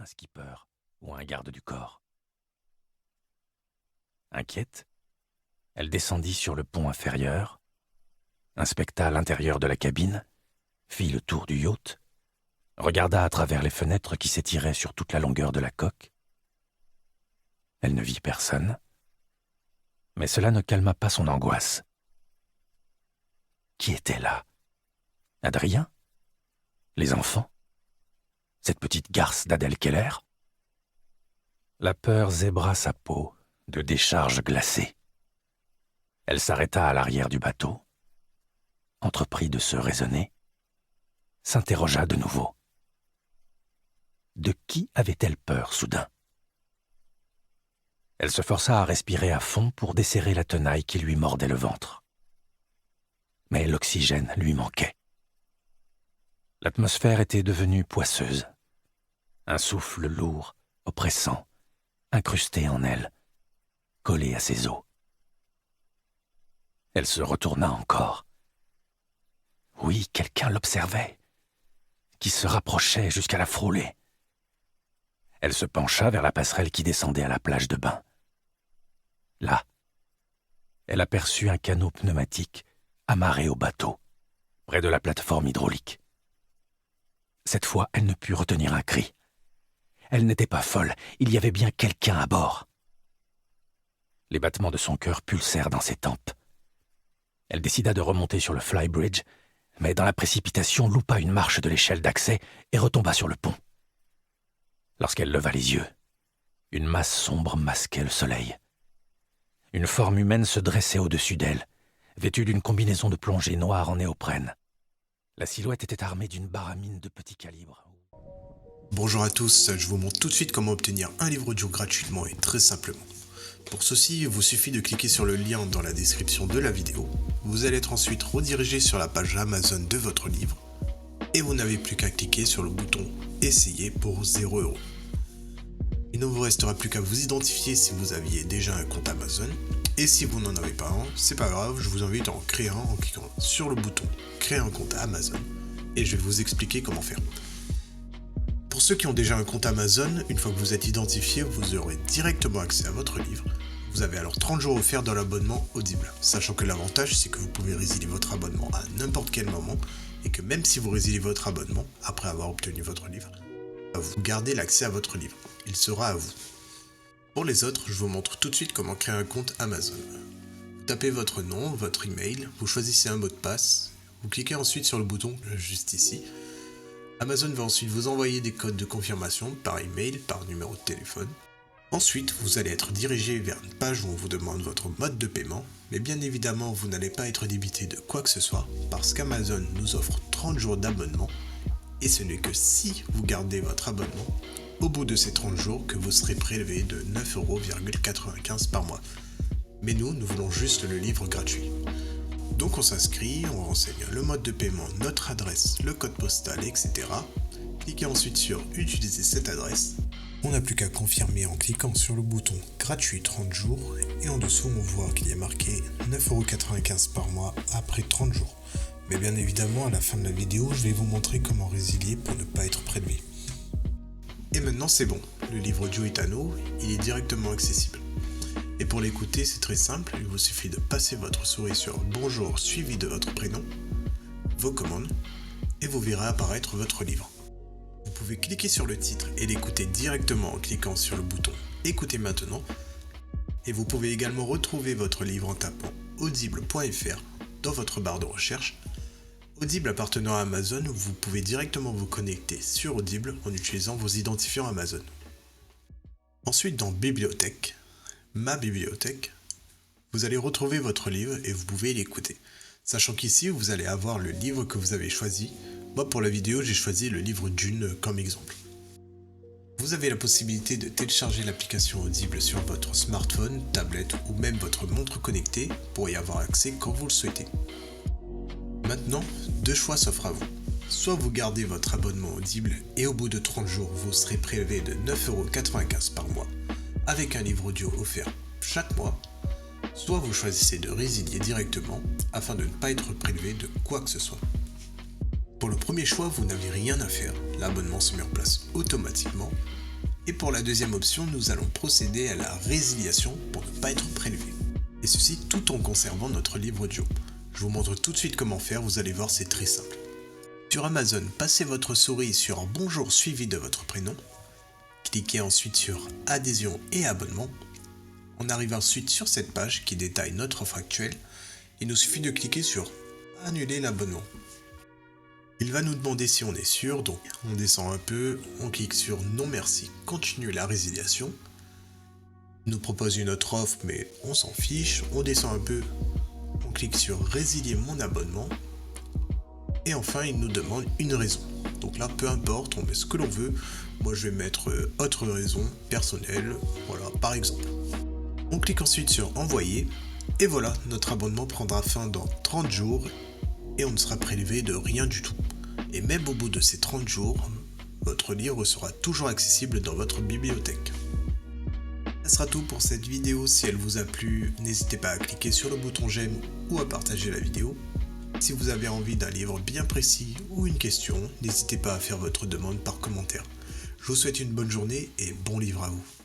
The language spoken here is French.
un skipper ou un garde du corps. Inquiète, elle descendit sur le pont inférieur, inspecta l'intérieur de la cabine, fit le tour du yacht, regarda à travers les fenêtres qui s'étiraient sur toute la longueur de la coque. Elle ne vit personne, mais cela ne calma pas son angoisse. Qui était là? Adrien? Les enfants? Cette petite garce d'Adèle Keller? La peur zébra sa peau de décharges glacées. Elle s'arrêta à l'arrière du bateau, entreprit de se raisonner, s'interrogea de nouveau. De qui avait-elle peur soudain? Elle se força à respirer à fond pour desserrer la tenaille qui lui mordait le ventre. Mais l'oxygène lui manquait. L'atmosphère était devenue poisseuse. Un souffle lourd, oppressant, incrusté en elle, collé à ses os. Elle se retourna encore. Oui, quelqu'un l'observait, qui se rapprochait jusqu'à la frôler. Elle se pencha vers la passerelle qui descendait à la plage de bain. Là, elle aperçut un canot pneumatique amarré au bateau, près de la plateforme hydraulique. Cette fois, elle ne put retenir un cri. Elle n'était pas folle, il y avait bien quelqu'un à bord. Les battements de son cœur pulsèrent dans ses tempes. Elle décida de remonter sur le flybridge, mais dans la précipitation loupa une marche de l'échelle d'accès et retomba sur le pont. Lorsqu'elle leva les yeux, une masse sombre masquait le soleil. Une forme humaine se dressait au-dessus d'elle, vêtue d'une combinaison de plongée noire en néoprène. La silhouette était armée d'une baramine de petit calibre. Bonjour à tous, je vous montre tout de suite comment obtenir un livre audio gratuitement et très simplement. Pour ceci, il vous suffit de cliquer sur le lien dans la description de la vidéo. Vous allez être ensuite redirigé sur la page Amazon de votre livre et vous n'avez plus qu'à cliquer sur le bouton « Essayer » pour 0 €. Il ne vous restera plus qu'à vous identifier si vous aviez déjà un compte Amazon. Et si vous n'en avez pas un, c'est pas grave, je vous invite à en créer un en cliquant sur le bouton « Créer un compte Amazon » et je vais vous expliquer comment faire. Pour ceux qui ont déjà un compte Amazon, une fois que vous êtes identifié, vous aurez directement accès à votre livre. Vous avez alors 30 jours offerts dans l'abonnement Audible, sachant que l'avantage c'est que vous pouvez résilier votre abonnement à n'importe quel moment et que même si vous résiliez votre abonnement après avoir obtenu votre livre, vous gardez l'accès à votre livre. Il sera à vous. Pour les autres, je vous montre tout de suite comment créer un compte Amazon. Vous tapez votre nom, votre email, vous choisissez un mot de passe, vous cliquez ensuite sur le bouton juste ici. Amazon va ensuite vous envoyer des codes de confirmation par email, par numéro de téléphone. Ensuite, vous allez être dirigé vers une page où on vous demande votre mode de paiement, mais bien évidemment, vous n'allez pas être débité de quoi que ce soit, parce qu'Amazon nous offre 30 jours d'abonnement, et ce n'est que si vous gardez votre abonnement, au bout de ces 30 jours, que vous serez prélevé de 9,95 € par mois. Mais nous voulons juste le livre gratuit. Donc on s'inscrit, on renseigne le mode de paiement, notre adresse, le code postal, etc. Cliquez ensuite sur « Utiliser cette adresse ». On n'a plus qu'à confirmer en cliquant sur le bouton « Gratuit 30 jours » et en dessous on voit qu'il y a marqué 9,95 € par mois après 30 jours. Mais bien évidemment, à la fin de la vidéo, je vais vous montrer comment résilier pour ne pas être prélevé. Et maintenant c'est bon, le livre audio est à nous, il est directement accessible. Et pour l'écouter, c'est très simple, il vous suffit de passer votre souris sur « Bonjour » suivi de votre prénom, vos commandes, et vous verrez apparaître votre livre. Vous pouvez cliquer sur le titre et l'écouter directement en cliquant sur le bouton « Écoutez maintenant » et vous pouvez également retrouver votre livre en tapant audible.fr dans votre barre de recherche. Audible appartenant à Amazon, vous pouvez directement vous connecter sur Audible en utilisant vos identifiants Amazon. Ensuite, dans Bibliothèque, Ma bibliothèque, vous allez retrouver votre livre et vous pouvez l'écouter. Sachant qu'ici, vous allez avoir le livre que vous avez choisi. Moi, pour la vidéo, j'ai choisi le livre Dune comme exemple. Vous avez la possibilité de télécharger l'application Audible sur votre smartphone, tablette ou même votre montre connectée pour y avoir accès quand vous le souhaitez. Maintenant, deux choix s'offrent à vous. Soit vous gardez votre abonnement Audible et au bout de 30 jours, vous serez prélevé de 9,95 € par mois avec un livre audio offert chaque mois, soit vous choisissez de résilier directement afin de ne pas être prélevé de quoi que ce soit. Pour le premier choix, vous n'avez rien à faire, l'abonnement se met en place automatiquement Et pour la deuxième option, nous allons procéder à la résiliation pour ne pas être prélevé. Et ceci tout en conservant notre livre audio. Je vous montre tout de suite comment faire, vous allez voir, c'est très simple. Sur Amazon, passez votre souris sur Bonjour suivi de votre prénom. Cliquez ensuite sur Adhésion et abonnement. On arrive ensuite sur cette page qui détaille notre offre actuelle. Il nous suffit de cliquer sur Annuler l'abonnement. Il va nous demander si on est sûr, donc on descend un peu, on clique sur Non merci, continuer la résiliation. Il nous propose une autre offre mais on s'en fiche, on descend un peu, on clique sur Résilier mon abonnement. Et enfin il nous demande une raison. Donc là peu importe, on met ce que l'on veut. Moi je vais mettre autre raison personnelle, voilà par exemple. On clique ensuite sur Envoyer. Et voilà, notre abonnement prendra fin dans 30 jours et on ne sera prélevé de rien du tout. Et même au bout de ces 30 jours, votre livre sera toujours accessible dans votre bibliothèque. Ce sera tout pour cette vidéo. Si elle vous a plu, n'hésitez pas à cliquer sur le bouton j'aime ou à partager la vidéo. Si vous avez envie d'un livre bien précis ou une question, n'hésitez pas à faire votre demande par commentaire. Je vous souhaite une bonne journée et bon livre à vous.